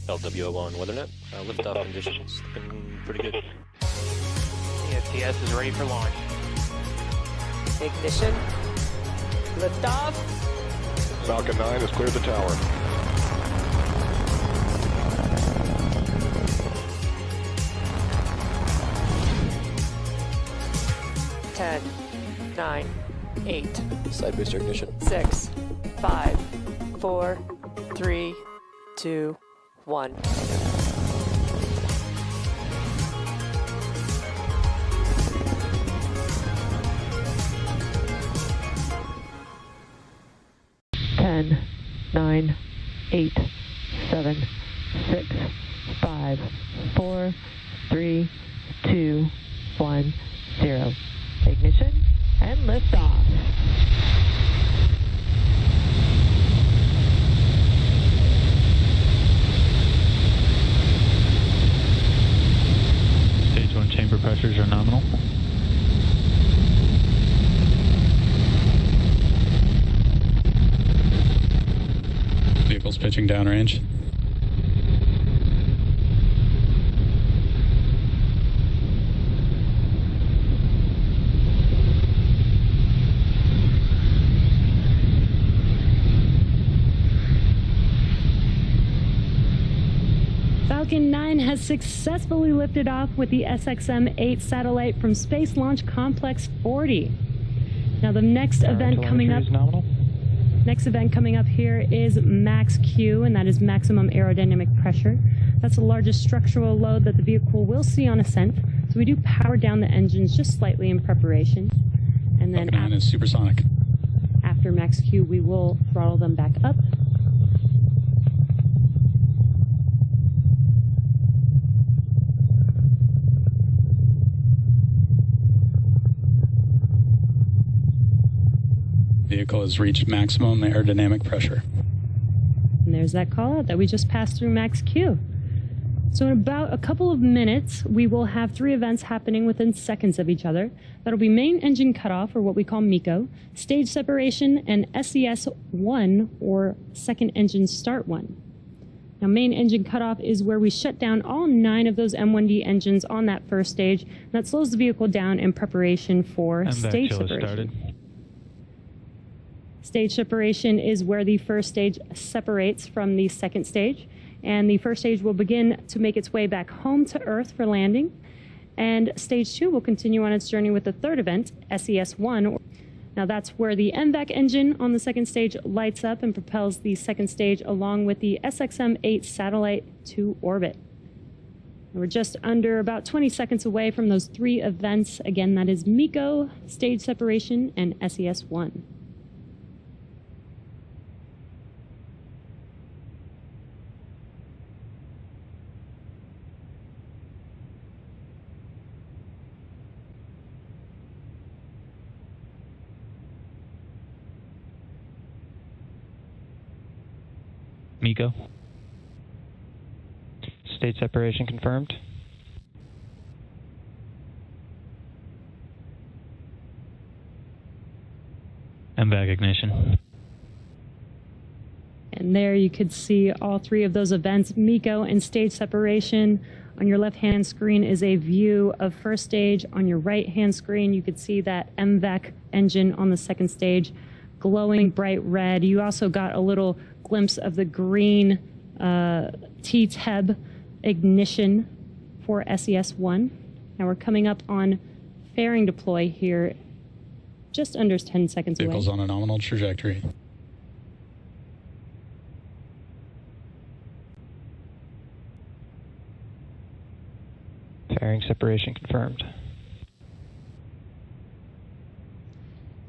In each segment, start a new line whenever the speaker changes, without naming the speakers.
LWO1 WeatherNet. Liftoff conditions looking pretty good.
ESTS is ready for launch.
Ignition. Liftoff.
Falcon 9 has cleared the tower.
Ten, 9, 8,
Side booster ignition.
6, 5, 4, 3, 2, 1. Ten, 9, 8, 7, 6, 5, 4, 3, 2, 1, 0. Ignition and liftoff.
Stage 1 chamber pressures are nominal. Vehicle's pitching downrange.
Falcon 9 has successfully lifted off with the SXM-8 satellite from Space Launch Complex 40. Now the next event coming up here is Max Q, and that is maximum aerodynamic pressure. That's the largest structural load that the vehicle will see on ascent. So we do power down the engines just slightly in preparation. And then
Falcon 9 is supersonic.
After Max Q, we will throttle them back up.
Vehicle has reached maximum aerodynamic pressure.
And there's that call out that we just passed through Max Q. So in about a couple of minutes, we will have 3 events happening within seconds of each other. That'll be main engine cutoff, or what we call MECO, stage separation, and SES-1, or second engine start 1. Now, main engine cutoff is where we shut down all 9 of those M1D engines on that first stage. And that slows the vehicle down in preparation for stage separation. Stage separation is where the first stage separates from the second stage, and the first stage will begin to make its way back home to Earth for landing, and stage 2 will continue on its journey with the third event, SES-1. Now that's where the MVAC engine on the second stage lights up and propels the second stage along with the SXM-8 satellite to orbit. And we're just under about 20 seconds away from those 3 events. Again, that is MECO, stage separation, and SES-1.
MECO. Stage separation confirmed. MVAC ignition.
And there you could see all 3 of those events, MECO and stage separation. On your left-hand screen is a view of first stage. On your right-hand screen, you could see that MVAC engine on the second stage glowing bright red. You also got a little glimpse of the green T-TEB ignition for SES-1. Now we're coming up on fairing deploy here, just under 10 seconds away.
Vehicle's on a nominal trajectory.
Fairing separation confirmed.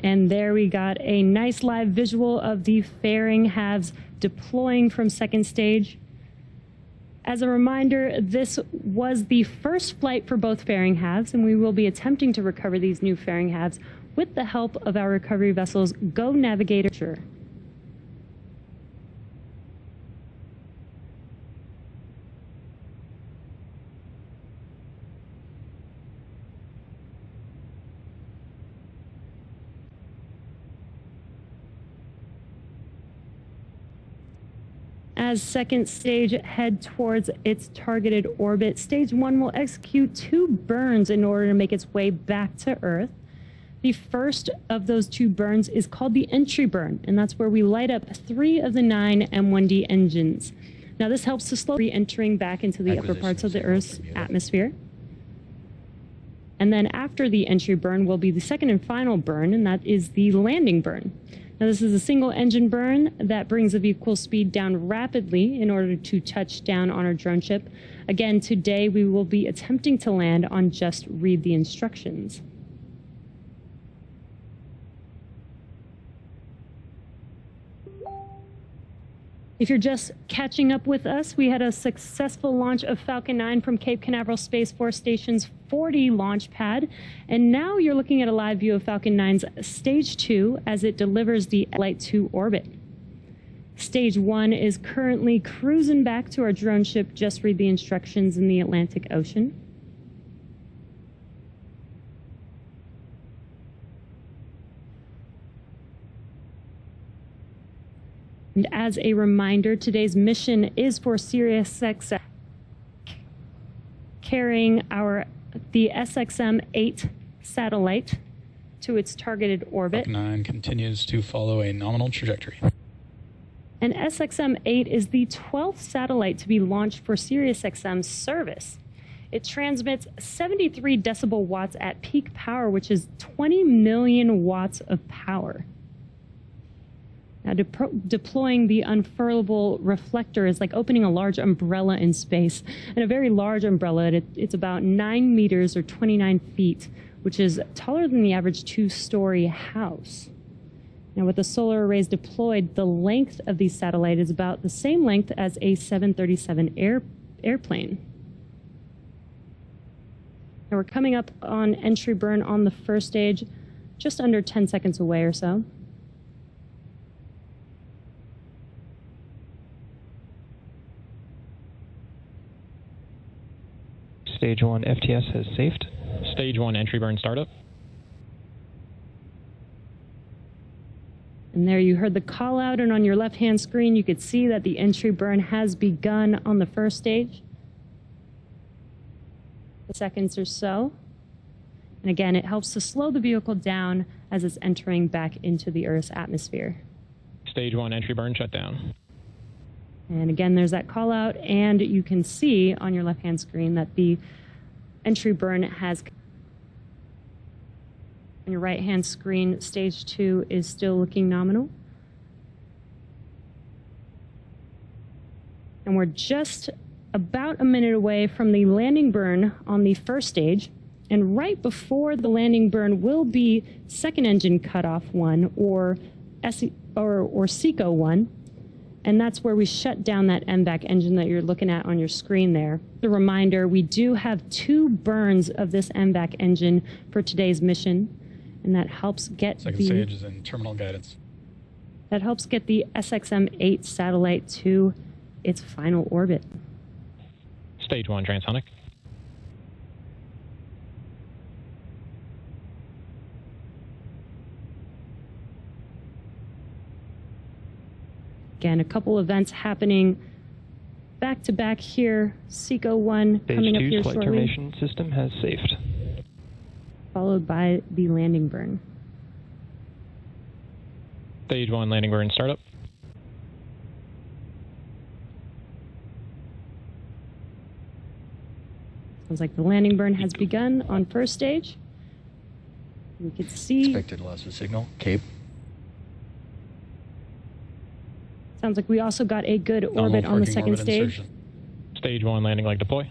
And there we got a nice live visual of the fairing halves deploying from second stage. As a reminder, this was the first flight for both fairing halves, and we will be attempting to recover these new fairing halves with the help of our recovery vessels Go Navigator. as second stage head towards its targeted orbit, stage 1 will execute 2 burns in order to make its way back to Earth. The first of those 2 burns is called the entry burn, and that's where we light up 3 of the 9 M1D engines. Now this helps to slow re-entering back into the upper parts of the Earth's atmosphere. And then after the entry burn will be the second and final burn, and that is the landing burn. Now this is a single engine burn that brings the vehicle speed down rapidly in order to touch down on our drone ship. Again, today we will be attempting to land on just read the instructions. If you're just catching up with us, we had a successful launch of Falcon 9 from Cape Canaveral Space Force Station's 40 launch pad. And now you're looking at a live view of Falcon 9's Stage 2 as it delivers the Light 2 orbit. Stage 1 is currently cruising back to our drone ship, just read the instructions, in the Atlantic Ocean. And as a reminder, today's mission is for SpaceX carrying the SXM 8 satellite to its targeted orbit.
Falcon 9 continues to follow a nominal trajectory.
And SXM 8 is the 12th satellite to be launched for SiriusXM's service. It transmits 73 decibel watts at peak power, which is 20 million watts of power. Now, deploying the unfurlable reflector is like opening a large umbrella in space. And a very large umbrella, it's about 9 meters or 29 feet, which is taller than the average 2-story house. Now, with the solar arrays deployed, the length of these satellites is about the same length as a 737 airplane. Now, we're coming up on entry burn on the first stage, just under 10 seconds away or so.
Stage 1 FTS has safed.
Stage 1 entry burn startup.
And there you heard the call out, and on your left-hand screen you could see that the entry burn has begun on the first stage. Seconds or so. And again, it helps to slow the vehicle down as it's entering back into the Earth's atmosphere.
Stage 1 entry burn shut down.
And again, there's that call out, and you can see on your left-hand screen that the entry burn has. On your right-hand screen, stage 2 is still looking nominal. And we're just about a minute away from the landing burn on the first stage. And right before the landing burn will be second engine cutoff 1 or SECO 1. And that's where we shut down that MVAC engine that you're looking at on your screen there. The reminder, we do have 2 burns of this MVAC engine for today's mission, and that helps get
Second stage is in terminal guidance.
That helps get the SXM 8 satellite to its final orbit.
Stage 1 transonic.
Again, a couple events happening back to back here. SECO 1 coming up here
Stage 2 flight
shortly,
termination system has safed.
followed by the landing burn.
Stage 1 landing burn startup.
Sounds like the landing burn has begun on first stage. We could see.
Expected loss of signal. Cape.
Sounds like we also got a good orbit on the second stage.
Stage 1 landing leg deploy.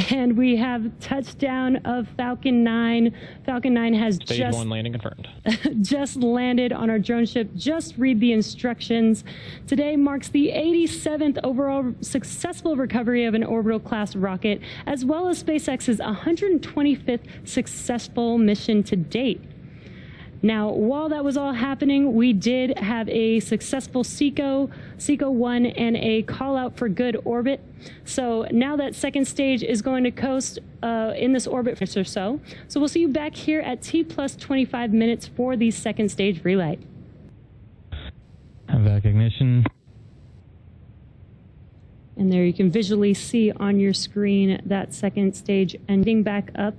And we have touchdown of Falcon 9. Falcon 9 has
Stage 1 landing confirmed.
just landed on our drone ship. Just read the instructions. Today marks the 87th overall successful recovery of an orbital class rocket, as well as SpaceX's 125th successful mission to date. Now, while that was all happening, we did have a successful SECO 1, and a call out for good orbit. So now that second stage is going to coast in this orbit or so. So we'll see you back here at T plus 25 minutes for the second stage relight.
Vac ignition.
And there you can visually see on your screen that second stage ending back up.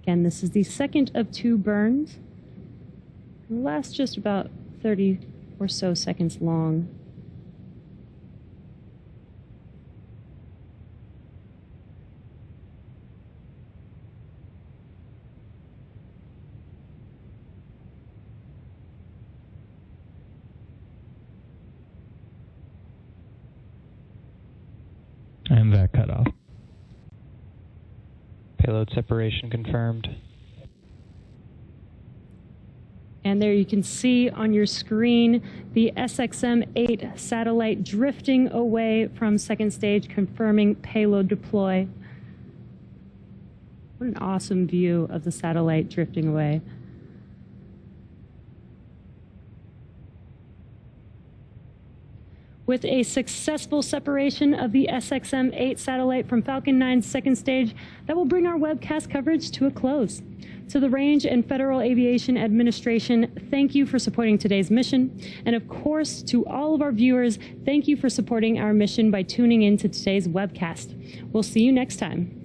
Again, this is the second of 2 burns. It'll last just about 30 or so seconds long.
And that cut off.
Payload separation confirmed.
And there you can see on your screen the SXM-8 satellite drifting away from second stage, confirming payload deploy. What an awesome view of the satellite drifting away. With a successful separation of the SXM-8 satellite from Falcon 9's second stage, that will bring our webcast coverage to a close. To the Range and Federal Aviation Administration, thank you for supporting today's mission. And of course, to all of our viewers, thank you for supporting our mission by tuning in to today's webcast. We'll see you next time.